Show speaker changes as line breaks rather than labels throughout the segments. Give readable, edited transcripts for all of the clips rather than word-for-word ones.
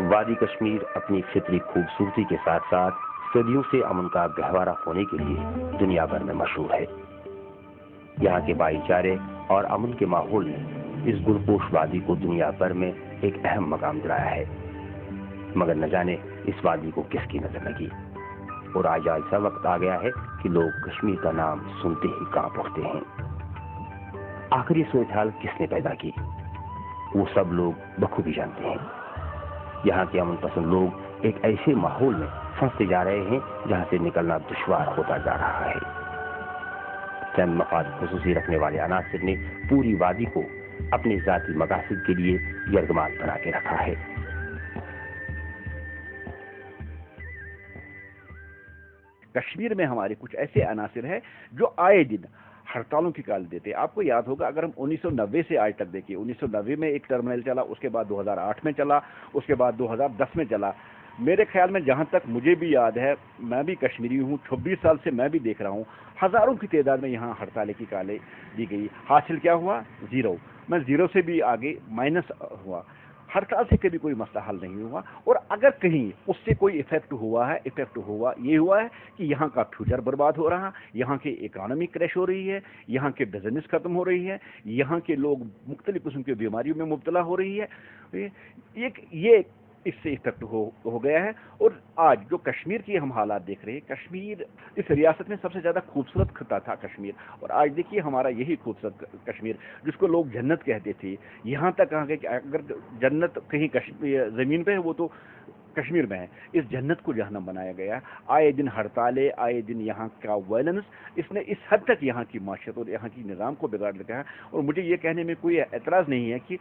وادی کشمیر اپنی فطری خوبصورتی کے ساتھ ساتھ صدیوں سے امن کا گہوارہ ہونے کے لیے دنیا بھر میں مشہور ہے۔ یہاں کے بھائی چارے اور امن کے ماحول نے اس گلپوش وادی کو دنیا بھر میں ایک اہم مقام دلایا ہے، مگر نہ جانے اس وادی کو کس کی نظر لگی، اور آج ایسا وقت آ گیا ہے کہ لوگ کشمیر کا نام سنتے ہی کانپ اٹھتے ہیں۔ آخر یہ صورتحال کس نے پیدا کی، وہ سب لوگ بخوبی جانتے ہیں۔ یہاں کے امن پسند لوگ ایک ایسے ماحول میں پھنستے جا رہے ہیں جہاں سے نکلنا دشوار ہوتا جا رہا ہے۔ چند مفاد خصوصی رکھنے والے عناصر نے پوری وادی کو اپنے ذاتی مقاصد کے لیے یرغمال بنا کے رکھا ہے۔
کشمیر میں ہمارے کچھ ایسے عناصر ہیں جو آئے دن ہڑتالوں کی کال دیتے ہیں۔ آپ کو یاد ہوگا اگر ہم 1990 سے آج تک دیکھیں، 1990 میں ایک ٹرمینل چلا، اس کے بعد 2008 میں چلا، اس کے بعد 2010 میں چلا۔ میرے خیال میں جہاں تک مجھے بھی یاد ہے، میں بھی کشمیری ہوں، 26 سال سے میں بھی دیکھ رہا ہوں، ہزاروں کی تعداد میں یہاں ہڑتالیں کی کالیں دی گئی۔ حاصل کیا ہوا؟ زیرو۔ میں زیرو سے بھی آگے مائنس ہوا۔ ہڑتال سے کبھی کوئی مسئلہ حل نہیں ہوا، اور اگر کہیں اس سے کوئی افیکٹ ہوا ہے، یہ ہوا ہے کہ یہاں کا فیوچر برباد ہو رہا، یہاں کی اکانومی کریش ہو رہی ہے، یہاں کے بزنس ختم ہو رہی ہے، یہاں کے لوگ مختلف قسم کی بیماریوں میں مبتلا ہو رہی ہے۔ یہ اس سے افیکٹ ہو گیا ہے۔ اور آج جو کشمیر کی ہم حالات دیکھ رہے ہیں، کشمیر اس ریاست میں سب سے زیادہ خوبصورت خطہ تھا کشمیر، اور آج دیکھیے ہمارا یہی خوبصورت کشمیر جس کو لوگ جنت کہتے تھے، یہاں تک آ گئے کہ اگر جنت کہیں زمین پہ ہے وہ تو کشمیر میں ہے۔ اس جنت کو جہنم بنایا گیا۔ آئے دن ہڑتالیں، آئے دن یہاں کا وائلنس، اس نے اس حد تک یہاں کی معیشت اور یہاں کی نظام کو بگاڑ رکھا ہے۔ اور مجھے یہ کہنے میں کوئی اعتراض نہیں ہے کہ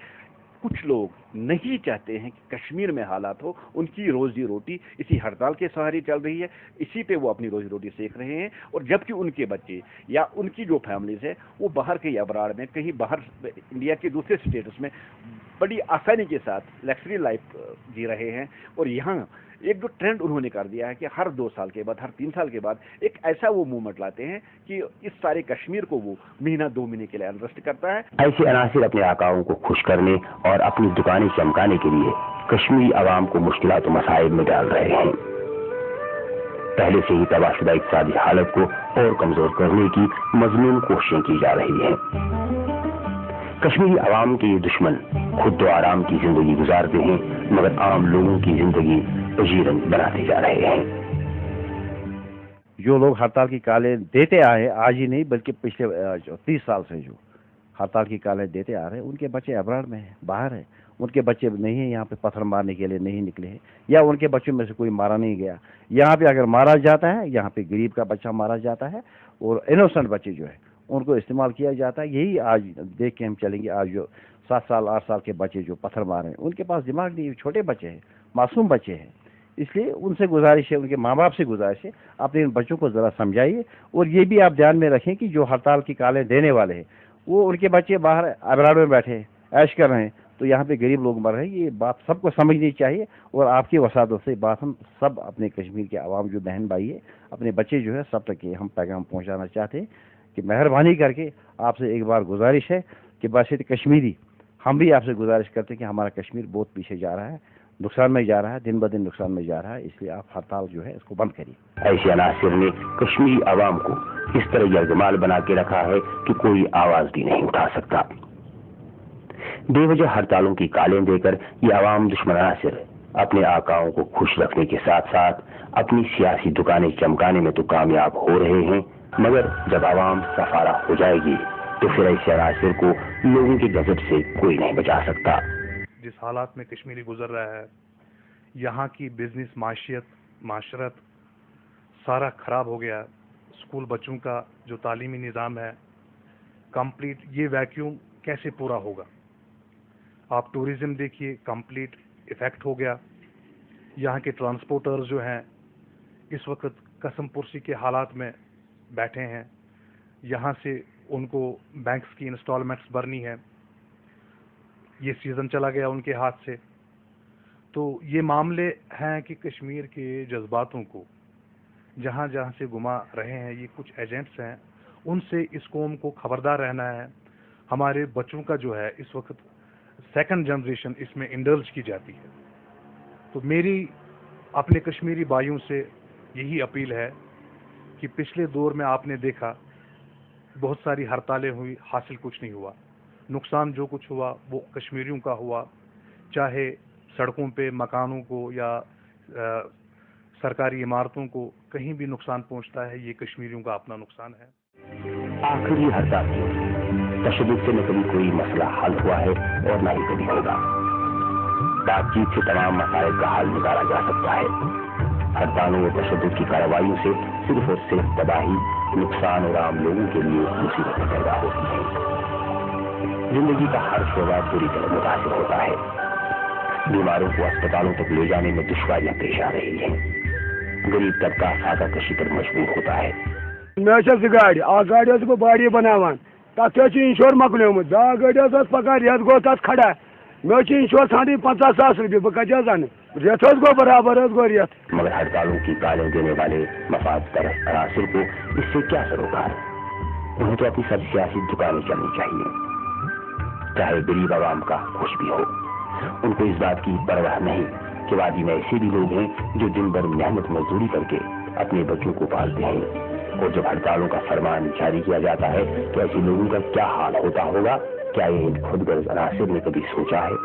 کچھ لوگ نہیں چاہتے ہیں کہ کشمیر میں حالات ہو، ان کی روزی روٹی اسی ہڑتال کے سہارے چل رہی ہے، اسی پہ وہ اپنی روزی روٹی سیکھ رہے ہیں، اور جبکہ ان کے بچے یا ان کی جو فیملیز ہے وہ باہر کے ابراڑ میں، کہیں باہر انڈیا کے دوسرے اسٹیٹس میں بڑی آسانی کے ساتھ لگژری لائف جی رہے ہیں۔ اور یہاں ایک جو ٹرینڈ انہوں نے کر دیا ہے کہ ہر 2 سال کے بعد، ہر 3 سال کے بعد ایک ایسا وہ موومنٹ لاتے ہیں کہ اس سارے کشمیر کو وہ مہینہ 2 مہینے کے لیے انرسٹ کرتا ہے۔
ایسے عناصر اپنے آقاؤں کو خوش کرنے اور اپنی دکانیں چمکانے کے لیے کشمیری عوام کو مشکلات و مصائب میں ڈال رہے ہیں۔ پہلے سے ہی تباہ شدہ اقتصادی حالت کو اور کمزور کرنے کی مضمون کوششیں کی جا رہی ہیں۔ کشمیری عوام کے یہ دشمن خود تو آرام کی زندگی گزارتے ہیں، مگر عام لوگوں کی زندگی اجیرن بناتے جا رہے ہیں۔
جو لوگ ہڑتال کی کالیں دیتے آئے، آج ہی نہیں بلکہ پچھلے 30 سال سے جو ہڑتال کی کالیں دیتے آ رہے ہیں، ان کے بچے ابراڈ میں ہیں، باہر ہیں، ان کے بچے نہیں ہیں یہاں پہ پتھر مارنے کے لیے نہیں نکلے ہیں، یا ان کے بچوں میں سے کوئی مارا نہیں گیا۔ یہاں پہ اگر مارا جاتا ہے، یہاں پہ غریب کا بچہ مارا جاتا ہے، اور انوسنٹ بچے جو ہے ان کو استعمال کیا جاتا ہے۔ یہی آج دیکھ کے ہم چلیں گے، آج جو 7 سال 8 سال کے بچے جو پتھر مار رہے ہیں، ان کے پاس دماغ نہیں، چھوٹے بچے ہیں، معصوم بچے ہیں۔ اس لیے ان سے گزارش ہے، ان کے ماں باپ سے گزارش ہے، اپنے ان بچوں کو ذرا سمجھائیے، اور یہ بھی آپ دھیان میں رکھیں کہ جو ہڑتال کی کالیں دینے والے ہیں وہ ان کے بچے باہر ابراڈ میں بیٹھے عیش کر رہے ہیں، تو یہاں پہ غریب لوگ مر رہے ہیں۔ یہ بات سب کو سمجھنی چاہیے، اور آپ کی وساطت سے بات ہم سب اپنے کشمیر کے عوام جو بہن بھائی ہے، اپنے بچے جو ہے، سب تک یہ ہم پیغام پہنچانا چاہتے ہیں کہ مہربانی کر کے آپ سے ایک بار گزارش ہے کہ باشد کشمیری ہم بھی آپ سے گزارش کرتے ہیں کہ ہمارا کشمیر بہت پیچھے جا رہا ہے، نقصان میں جا رہا ہے، دن بدن نقصان میں جا رہا ہے، اس لیے آپ ہڑتال جو ہے اس کو بند کریے۔
ایسے عناصر نے کشمیری عوام کو اس طرح یرغمال بنا کے رکھا ہے کہ کوئی آواز بھی نہیں اٹھا سکتا۔ بے وجہ ہڑتالوں کی کالیں دے کر یہ عوام دشمن عناصر اپنے آقاؤں کو خوش رکھنے کے ساتھ ساتھ اپنی سیاسی دکانیں چمکانے میں تو کامیاب ہو رہے ہیں، مگر جب عوام سفارہ ہو جائے گی تو پھر ایسے عناصر کو لوگوں کے غضب سے کوئی نہیں بچا سکتا۔
جس حالات میں کشمیری گزر رہا ہے، یہاں کی بزنس، معاشرت سارا خراب ہو گیا۔ اسکول بچوں کا جو تعلیمی نظام ہے کمپلیٹ، یہ ویکیوم کیسے پورا ہوگا؟ آپ ٹورزم دیکھیے، کمپلیٹ افیکٹ ہو گیا۔ یہاں کے ٹرانسپورٹرز جو ہیں اس وقت قسم پرسی کے حالات میں بیٹھے ہیں، یہاں سے ان کو بینکس کی انسٹالمنٹس بھرنی ہے، یہ سیزن چلا گیا ان کے ہاتھ سے۔ تو یہ معاملے ہیں کہ کشمیر کے جذباتوں کو جہاں جہاں سے گما رہے ہیں یہ کچھ ایجنٹس ہیں، ان سے اس قوم کو خبردار رہنا ہے۔ ہمارے بچوں کا جو ہے اس وقت سیکنڈ جنریشن اس میں انڈلج کی جاتی ہے، تو میری اپنے کشمیری بھائیوں سے یہی اپیل ہے کہ پچھلے دور میں آپ نے دیکھا بہت ساری ہڑتالیں ہوئی، حاصل کچھ نہیں ہوا. نقصان جو کچھ ہوا وہ کشمیریوں کا ہوا، چاہے سڑکوں پہ مکانوں کو یا سرکاری عمارتوں کو کہیں بھی نقصان پہنچتا ہے، یہ کشمیریوں کا اپنا نقصان ہے.
آخر یہ ہڑتال کی تشدد سے نہ کبھی کوئی مسئلہ حل ہوا ہے اور نہ ہی کبھی ہوگا. بات چیت سے تمام مسائل کا حل نکالا جا سکتا ہے. ہڑتالوں اور تشدد کی کارروائیوں سے صرف اور صرف تباہی، نقصان اور عام لوگوں کے لیے مصیبتیں پیدا ہوتی ہیں. زندگی کا ہر شعبہ پوری طرح متاثر ہوتا ہے. بیماروں کو اسپتالوں تک لے جانے میں دشواریاں پیش آ رہی ہیں. غریب طبقہ فاقہ کشی پر مجبور ہوتا ہے.
گاڑی اخ گاڑی گو باڑی بناوان تک انشور مکلیومت، بیاکھ گاڑی پکان ریت گو تک کھڑا، میں انشور ژھانڈی 50,000 روپیے، بہ کتہ ان ریت گو برابر گو ریت.
مگر ہڑتالوں کی گالیاں دینے والے مفاد پرست عناصر کو اس سے کیا سروکار؟ انہیں تو اپنی سب سیاسی دکانیں چلنی چاہیے، چاہے غریب عوام کا کچھ بھی ہو. ان کو اس بات کی پرواہ نہیں کہ وادی میں ایسے بھی لوگ ہیں جو دن بھر محنت مزدوری کر کے اپنے بچوں کو پالتے ہیں. اور جب ہڑتالوں کا فرمان جاری کیا جاتا ہے تو ایسے لوگوں کا کیا حال ہوتا ہوگا؟ کیا یہ خود غرض عناصر نے کبھی سوچا ہے؟